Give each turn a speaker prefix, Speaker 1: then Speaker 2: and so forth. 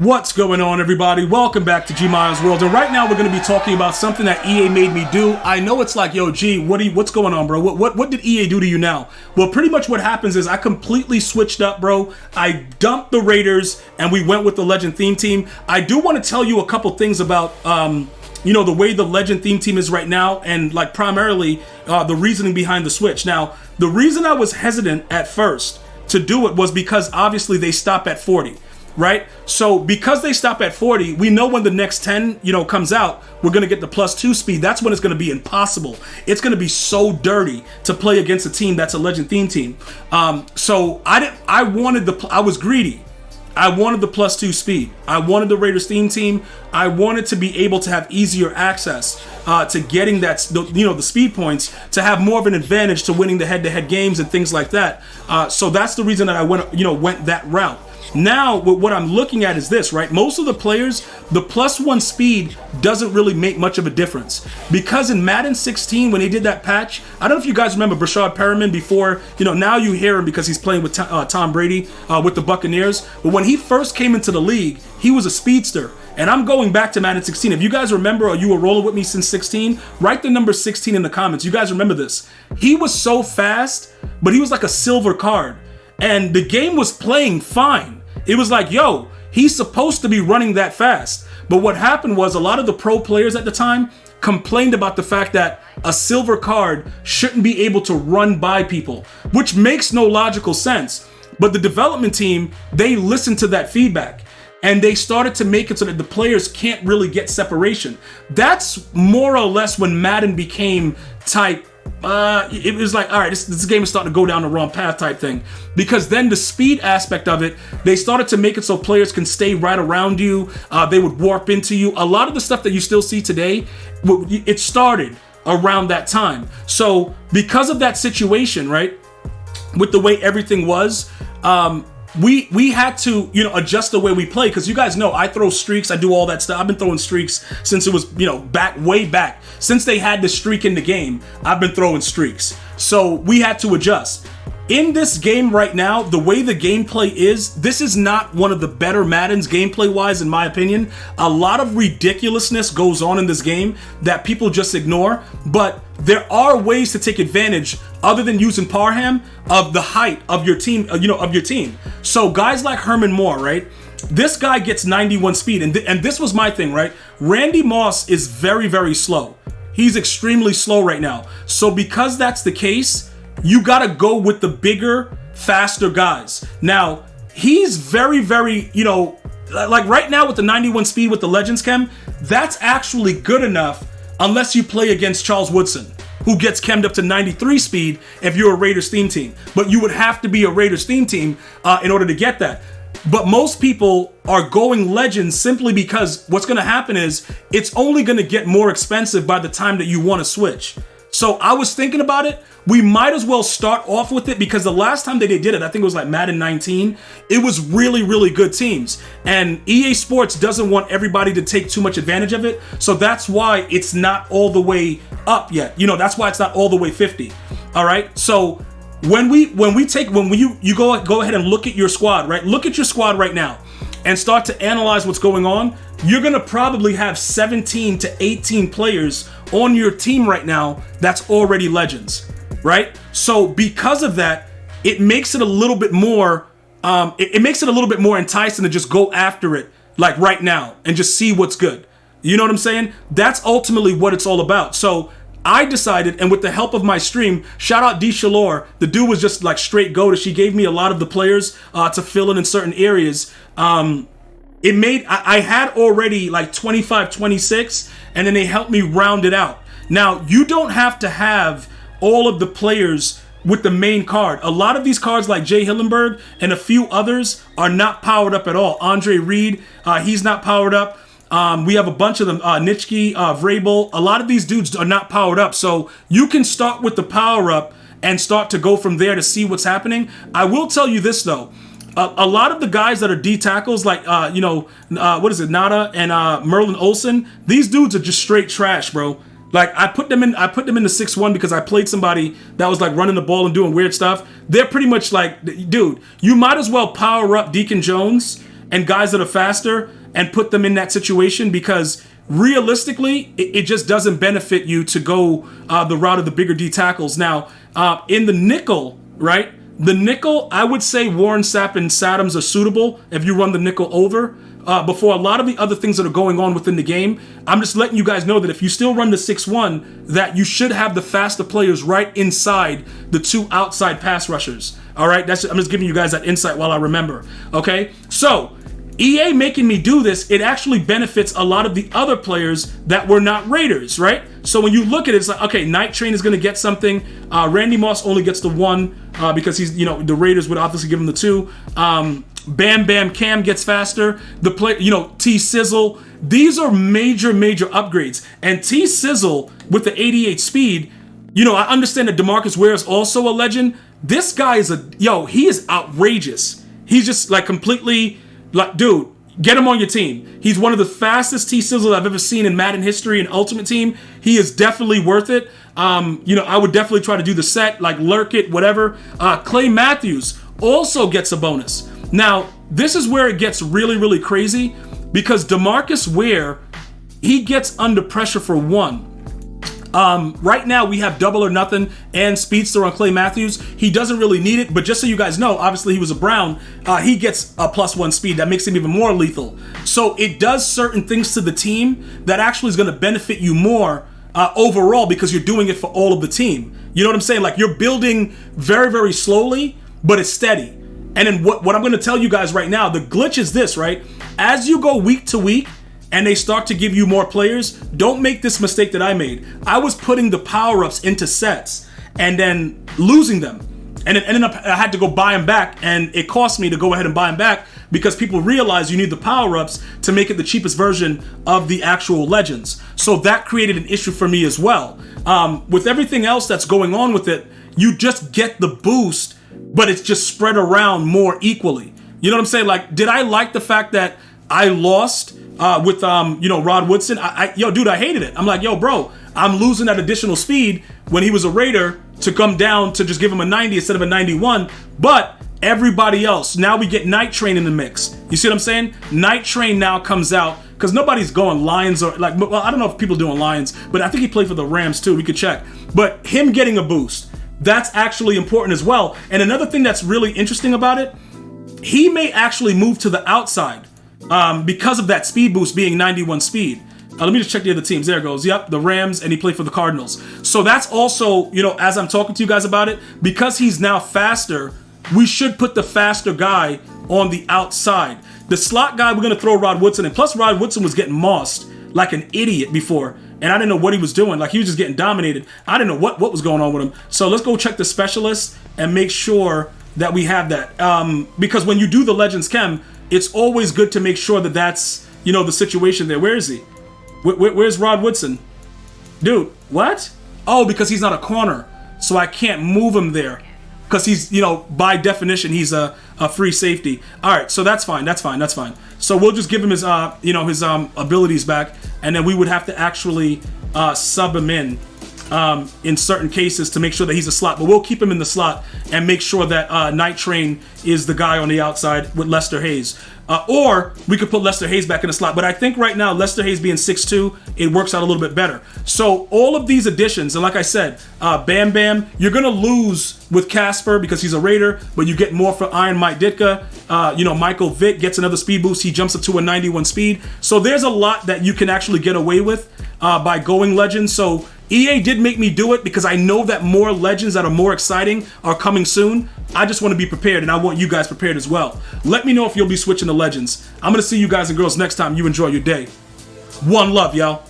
Speaker 1: What's going on, everybody? Welcome back to GmiasWorld, and right now we're going to be talking about something that EA made me do. I know it's like, yo, G, what's going on, bro? What did EA do to you now? Well, pretty much what happens is I completely switched up, bro. I dumped the Raiders, and we went with the Legend theme team. I do want to tell you a couple things about, the way the Legend theme team is right now, and like primarily the reasoning behind the switch. Now, the reason I was hesitant at first to do it was because obviously they stop at 40. Right? So because they stop at 40, we know when the next 10, comes out, we're going to get the +2 speed. That's when it's going to be impossible. It's going to be so dirty to play against a team that's a Legend theme team. So I was greedy. I wanted the +2 speed. I wanted the Raiders theme team. I wanted to be able to have easier access to getting the speed points, to have more of an advantage to winning the head-to-head games and things like that. So that's the reason that I went that route. Now, what I'm looking at is this, right? Most of the players, the +1 speed doesn't really make much of a difference. Because in Madden 16, when they did that patch, I don't know if you guys remember Brashad Perriman before, now you hear him because he's playing with Tom Brady with the Buccaneers. But when he first came into the league, he was a speedster. And I'm going back to Madden 16. If you guys remember, or you were rolling with me since 16, write the number 16 in the comments. You guys remember this. He was so fast, but he was like a silver card. And the game was playing fine. It was like, yo, he's supposed to be running that fast. But what happened was a lot of the pro players at the time complained about the fact that a silver card shouldn't be able to run by people, which makes no logical sense. But the development team, they listened to that feedback and they started to make it so that the players can't really get separation. That's more or less when Madden became type. It was like, all right, this game is starting to go down the wrong path type thing. Because then the speed aspect of it, they started to make it so players can stay right around you. They would warp into you. A lot of the stuff that you still see today, it started around that time. So because of that situation, right, with the way everything was, we had to, adjust the way we play, because you guys know I throw streaks, I do all that stuff. I've been throwing streaks since it was, way back. Since they had the streak in the game, I've been throwing streaks. So we had to adjust. In this game right now, the way the gameplay is, this is not one of the better Maddens gameplay-wise, in my opinion. A lot of ridiculousness goes on in this game that people just ignore, but there are ways to take advantage, other than using Parham, of the height of your team, So guys like Herman Moore, right? This guy gets 91 speed, and this was my thing, right? Randy Moss is very, very slow. He's extremely slow right now. So because that's the case, you gotta go with the bigger, faster guys. Now, he's very, very, like right now with the 91 speed with the Legends Chem, that's actually good enough unless you play against Charles Woodson, who gets chemmed up to 93 speed if you're a Raiders theme team. But you would have to be a Raiders theme team in order to get that. But most people are going Legends simply because what's gonna happen is it's only gonna get more expensive by the time that you wanna switch. So I was thinking about it. We might as well start off with it, because the last time that they did it, I think it was like Madden 19, it was really, really good teams. And EA Sports doesn't want everybody to take too much advantage of it. So that's why it's not all the way up yet. That's why it's not all the way 50. All right. So when you go ahead and look at your squad, right? Look at your squad right now and start to analyze what's going on. You're going to probably have 17 to 18 players on your team right now that's already Legends, right? So because of that, it makes it a little bit more enticing to just go after it like right now and just see what's good. You know what I'm saying? That's ultimately what it's all about. So I decided, and with the help of my stream, shout out D. Shalor, the dude was just like straight goated. She gave me a lot of the players to fill in certain areas. I had already like 25, 26, and then they helped me round it out. Now, you don't have to have all of the players with the main card. A lot of these cards like Jay Hillenberg and a few others are not powered up at all. Andre Reed, he's not powered up. We have a bunch of them, Nitschke, Vrabel. A lot of these dudes are not powered up. So you can start with the power up and start to go from there to see what's happening. I will tell you this though. A lot of the guys that are D tackles, like Nada and Merlin Olsen, these dudes are just straight trash, bro. Like I put them in the 6-1 because I played somebody that was like running the ball and doing weird stuff. They're pretty much like, dude, you might as well power up Deacon Jones and guys that are faster and put them in that situation, because realistically, it just doesn't benefit you to go the route of the bigger D tackles. Now, in the nickel, right? The nickel, I would say Warren Sapp and Saddams are suitable if you run the nickel over. Before a lot of the other things that are going on within the game, I'm just letting you guys know that if you still run the 6-1, that you should have the faster players right inside the 2 outside pass rushers. All right, I'm just giving you guys that insight while I remember. Okay, so EA making me do this, it actually benefits a lot of the other players that were not Raiders, right? So when you look at it, it's like, okay, Night Train is going to get something. Randy Moss only gets the 1 because he's, the Raiders would obviously give him the 2. Bam Bam Cam gets faster. The play, T Sizzle. These are major upgrades. And T Sizzle with the 88 speed, I understand that DeMarcus Ware is also a legend. This guy is he is outrageous. He's just like completely, like, dude, get him on your team. He's one of the fastest T Sizzle I've ever seen in Madden history and Ultimate Team. He is definitely worth it. I would definitely try to do the set, like lurk it, whatever. Clay Matthews also gets a bonus. Now, this is where it gets really crazy, because DeMarcus Ware, he gets under pressure for 1. Right now we have double or nothing and speedster on Clay Matthews. He doesn't really need it, but just so you guys know, obviously he was a Brown. He gets a +1 speed. That makes him even more lethal. So it does certain things to the team that actually is going to benefit you more overall, because you're doing it for all of the team. You know what I'm saying? Like, you're building very slowly, but it's steady. And then what I'm going to tell you guys right now, the glitch is this, right? As you go week to week and they start to give you more players, don't make this mistake that I made. I was putting the power-ups into sets and then losing them. And it ended up, I had to go buy them back, and it cost me to go ahead and buy them back because people realize you need the power-ups to make it the cheapest version of the actual legends. So that created an issue for me as well. With everything else that's going on with it, you just get the boost, but it's just spread around more equally. You know what I'm saying? Like, did I like the fact that I lost with Rod Woodson? Dude, I hated it. I'm like, bro, I'm losing that additional speed when he was a Raider to come down to just give him a 90 instead of a 91. But everybody else, now we get Night Train in the mix. You see what I'm saying? Night Train now comes out because nobody's going Lions or I don't know if people are doing Lions, but I think he played for the Rams too. We could check. But him getting a boost, that's actually important as well. And another thing that's really interesting about it, he may actually move to the outside because of that speed boost being 91 speed. Let me just check the other teams. There it goes. Yep, the Rams, and he played for the Cardinals. So that's also, as I'm talking to you guys about it, because he's now faster, we should put the faster guy on the outside. The slot guy, we're going to throw Rod Woodson in. Plus, Rod Woodson was getting mossed like an idiot before, and I didn't know what he was doing. Like, he was just getting dominated. I didn't know what was going on with him. So let's go check the specialist and make sure that we have that. Because when you do the Legends Chem, it's always good to make sure that that's, the situation there. Where is he? Where's Rod Woodson? Dude, what? Oh, because he's not a corner, so I can't move him there. Because he's, by definition, he's a free safety. All right, so that's fine. So we'll just give him his, his abilities back, and then we would have to actually sub him in certain cases to make sure that he's a slot. But we'll keep him in the slot and make sure that Night Train is the guy on the outside with Lester Hayes. Or we could put Lester Hayes back in the slot. But I think right now, Lester Hayes being 6'2", it works out a little bit better. So all of these additions, and like I said, Bam Bam, you're going to lose with Casper because he's a Raider, but you get more for Iron Mike Ditka. Michael Vick gets another speed boost. He jumps up to a 91 speed. So there's a lot that you can actually get away with by going Legends. So EA did make me do it because I know that more Legends that are more exciting are coming soon. I just want to be prepared, and I want you guys prepared as well. Let me know if you'll be switching to Legends. I'm going to see you guys and girls next time. You enjoy your day. One love, y'all.